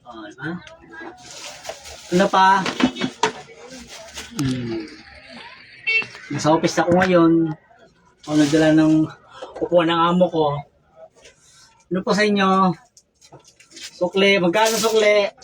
Diba? Ano pa? Nasa office ako ngayon. Ako nagdala ng upuan ng amo ko. Ano po sa inyo? Sukle. Magkano sukle?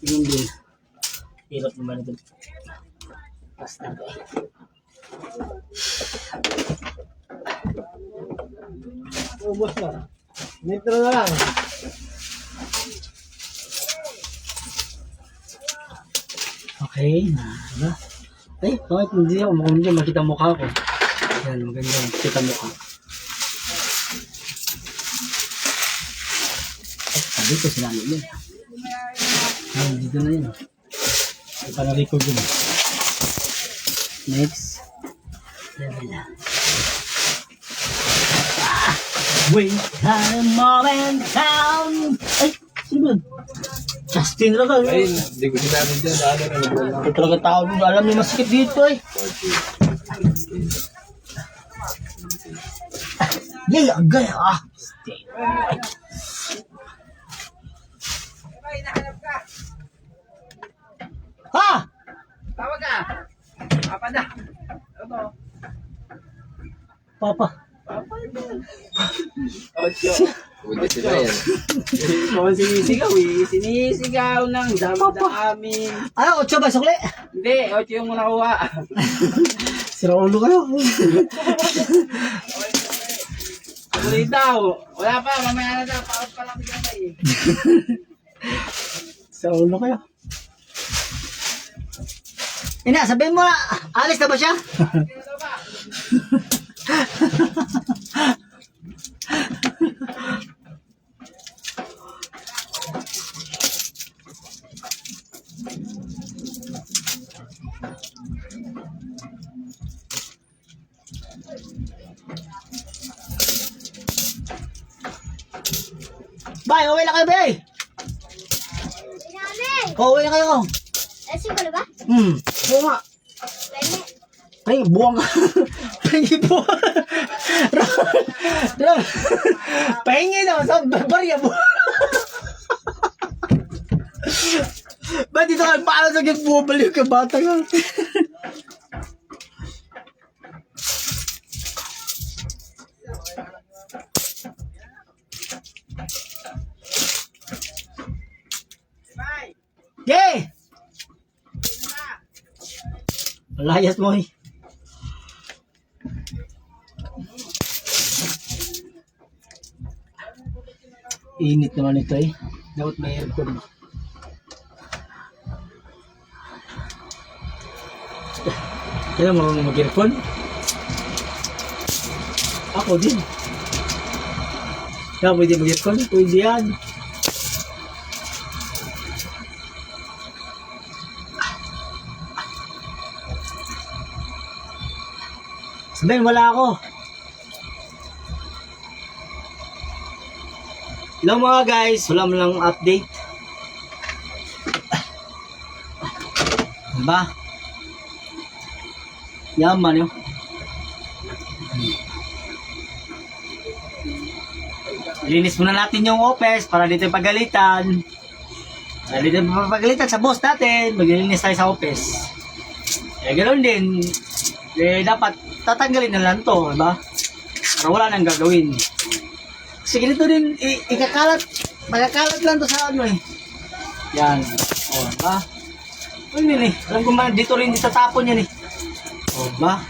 Hindi. Hirap naman ito. Basta ba eh. Ubos na. Metro na lang. Okay. Ano? Ay, bakit hindi ako? Mukhang hindi makita mukha ko. Yan, maganda. Kita mukha. Ay, dito sila nila. Ay, dito na yun. Ay, para record yun. Next. Level na. Wait a moment down. Ay, sino ba? Justin Ragal. Ayun, hindi ko sinabi dyan. Dahil na nagwala. Ito talaga tao dito. Alam niyo masikip dito eh. Yay, agay ah. Ha? Tawag ka! Papa na! Ano? Papa. Ocho. Pwede sila yan. Kung sinisigaw eh. Sinisigaw ng damdamin. Ano, 8 ba sukli? Hindi, 8 yung nakuha. Sira ulo kayo. Tuloy daw. Wala pa, mamaya na daw. Paot pa lang bigyan tayo. Sira ulo kayo. Ina, sabihin mo na, alis na ba siya? Bye, uwi na kayo, Bay! Uwi na kayo! Lasing ka na ba? Oo nga. Pwede. Ay, buwang ka. Pahingi buwang. Ram. Pahingi naman sa barya buwang. Ba't dito kayo paano sa git bumabaliw ka bata ka? Yay! Layas mo eh. Init naman ito eh. Dapat may aircon. Kaya marunong mag-aircon? Ako din. Kaya pwede mag-aircon? Pwede yan. Sabihin, wala ako. Hello mga guys, wala mo lang update. Diba? Yaman yun. Linis muna natin yung office para dito yung pagalitan. Para dito yung pagalitan sa boss natin. Maglilinis tayo sa office. Eh, ganoon din. Eh, dapat tatanggalin na lang to, diba? Para wala nang gagawin. Kasi ganito din, ikakalat, magkakalat lang to sa ano eh. Yan. O, diba? Ano yun eh, alam ko man, dito rin sa tapon yan eh. O, diba?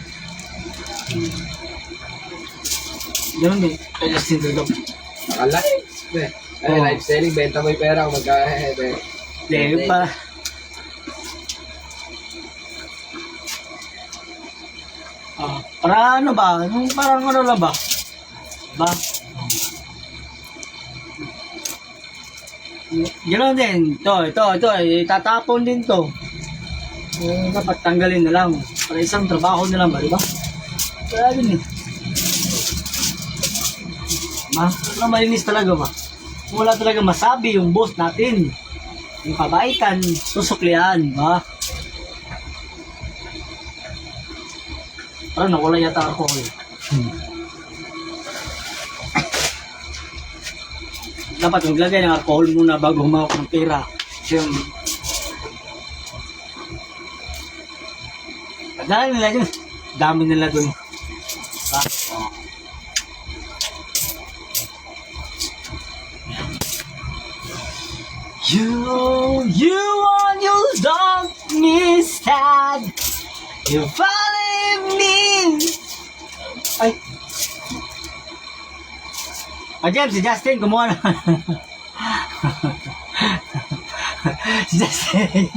Ganun din, kaya Justin Dudok. Nakalaki. Ay, live selling, benta mo yung pera kung magka-head. Hindi pa. Para ano ba? Yung parang ano lang ba? Ba? Ganoon din. Ito. Itatapon din to. Dapat tanggalin na lang. Para isang trabaho na lang ba? Diba? Kaya yun eh. Wala malinis talaga ba? Wala talaga masabi yung boss natin. Yung kabaitan, susuklian, ba? Parang nawala yata ako eh. Dapat maglagay ng alcohol muna bago humawak ng pera. Yung... Dami nila dun. Dami nila dun. Ah, oh. You on your darkness had you follow me. Ay. James, si Justin, gumawa na. Si Justin.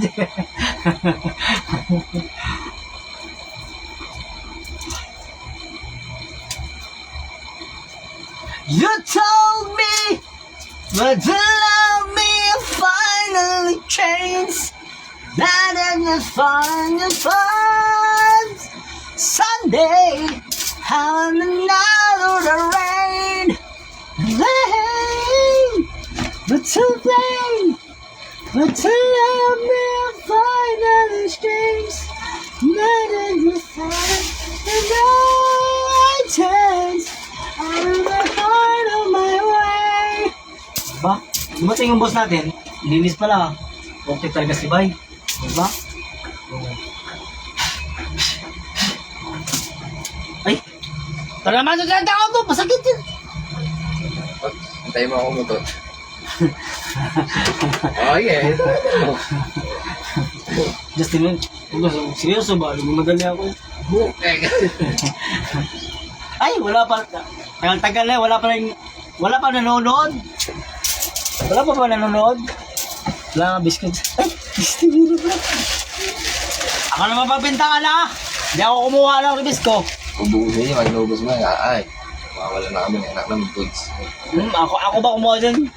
You told me, but to love me finally changed. That and the fun and fun. Sunday, on the night of the rain. But to blame, but to love me finally changed. That and the fun and I changed. Out of the heart of my way. Ba? Dumating yung boss natin, linis pala. Okay talaga si Bay. Diba? Ay! Tara naman sa tao to! Masakit yun! Antay mo ako mo to. Okay. Justin, seryoso ba? Lumagali ako. Ay, wala pa. Tagal na, wala pa nanonood. Wala pa ba nanonood? Wala nga biscuits. Ay, biscuits ba? Ako na mapapintangan na. Hindi ako kumuha ng ribis ko. Ubusin niyo, mag-inubos mo. Ay, mawawala na kami ng anak ng goods. Ako ba kumuha dyan?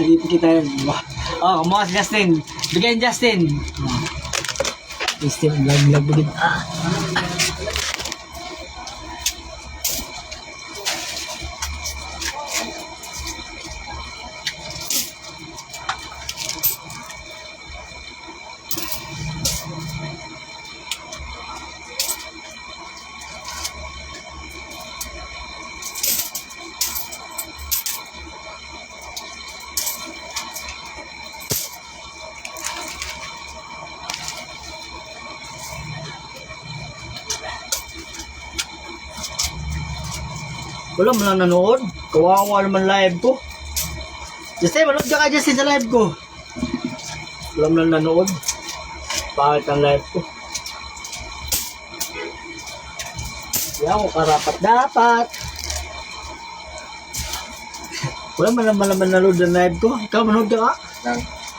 Nagipin kita yan. Oh, kumuha si Justin. Bigyan Justin. Justin, lag bigyan. Wala mo lang nanood. Kawawa naman live ko. Justin, manood ka Justin sa live ko. Wala mo lang nanood. Bakit ang live ko? Hindi ako karapat dapat. Wala mo naman nanood ng live ko. Ikaw manood ka?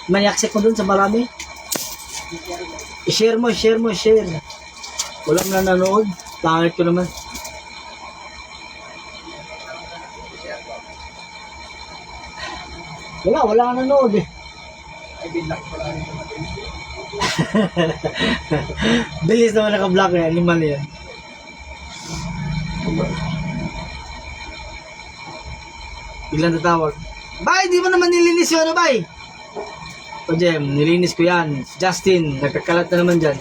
May accept mo dun sa marami. I-share mo. Wala mo lang nanood. Bakit ko naman? Wala ka nanood eh. Bilis naman naka-block eh, animal yan. Biglang tatawag. Bay, di mo naman nilinis yun, ano bay? O Jem, nilinis ko yan. Justin, nagkakalat na naman dyan.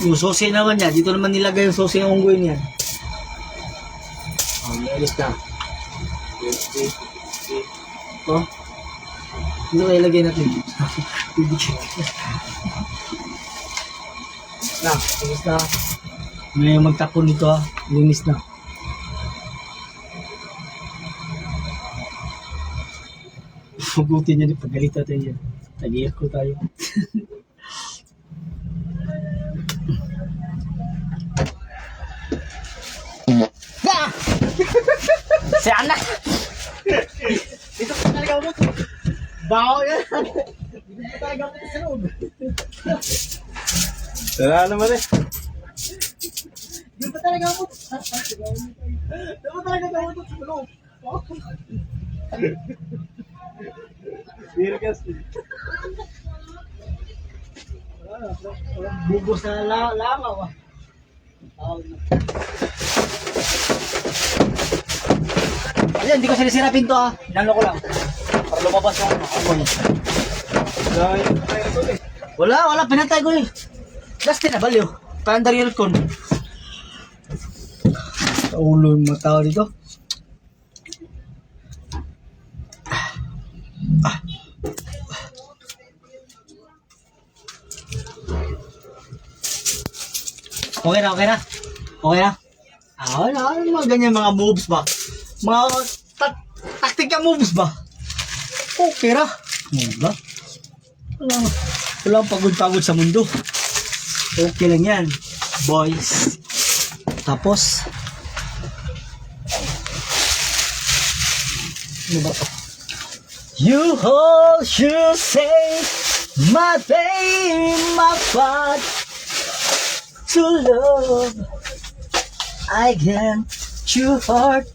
Yung sosi naman niya, dito naman nilagay yung sosi ng unggoy niya. O, nilinis na. Oh. Dito kayo ilagay natin. Na, linis na. May magtapon dito ha. Linis na. Hugutin niya din. Pagalitan tayo yan. Tag-iyak ko tayo. Si anak! Dito pa talaga mo to. Baho yan. Dito pa talaga mo to sa loob. Wala naman eh. Dito pa talaga mo to. Dito pa talaga mo to sa loob. Sirkas. Bubos na langaw ah. Ayan, hindi ko sinisira pinto ah. Inano ko lang. Para lumabas yung amoy. Wala, pinatay ko eh. Dustin na baliw. Paandar yung aircon. Ulo yung mga tao dito. Okay na, okay na. Okay na. Ano mga ganyan mga moves ba? Mga taktika moves ba? Okay na. Diba? Walang pagod-pagod sa mundo. Okay lang yan, boys. Tapos, ano ba to? You hold, you say, my baby, my part to love. I can, you heart,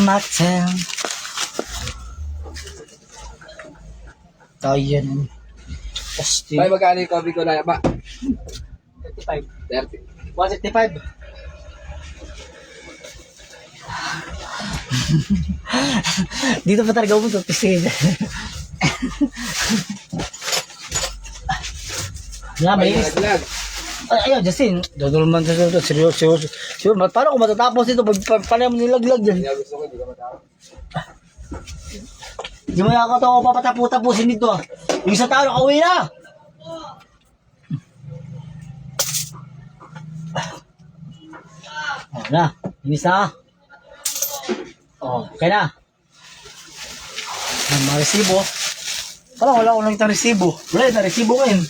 my town. Tayo yan. Posting. Bay, magkano yung coffee ko na ba? 35. 30. 165. Dito pa talaga mo pisin. Nga, Bay, malinis. nalaglag. Ay, ayaw, Justin. Dodol man sa ito. Seryoso. Paano kung matatapos ito? Paano mo nilaglag yan? Hindi ako gusto ko, hindi ka matawag. Hindi mo nakakatawa ko papatapusin dito. Yung isa tao, nakauwi na. Oh, na. Inis na. Oh, okay na. Ang mga resibo. Wala akong nakita resibo. Wala na resibo ngayon.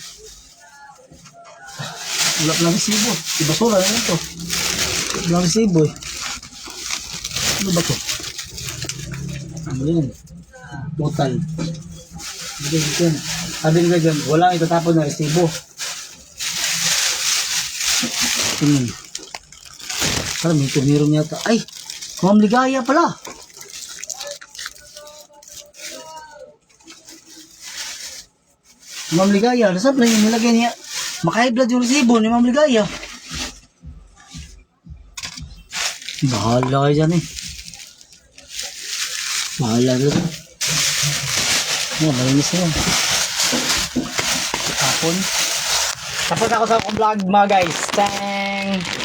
Wala na resibo. Ibasura na ito. Wala na resibo eh. Ano ba ito? Ano yun? Total. Sabi nila dyan, wala itatapon na resibo. Tingin. Parang may tumiron yata. Ay! Ma'am Ligaya pala! Ma'am Ligaya, nasaan na yung nilagay niya? Maka-high-blood yung resibo ni Ma'am Ligaya. Bahala kayo dyan eh. Bahala rin. Malinis na yan. Tapon. Tapos ako sa vlog mga guys. Tang!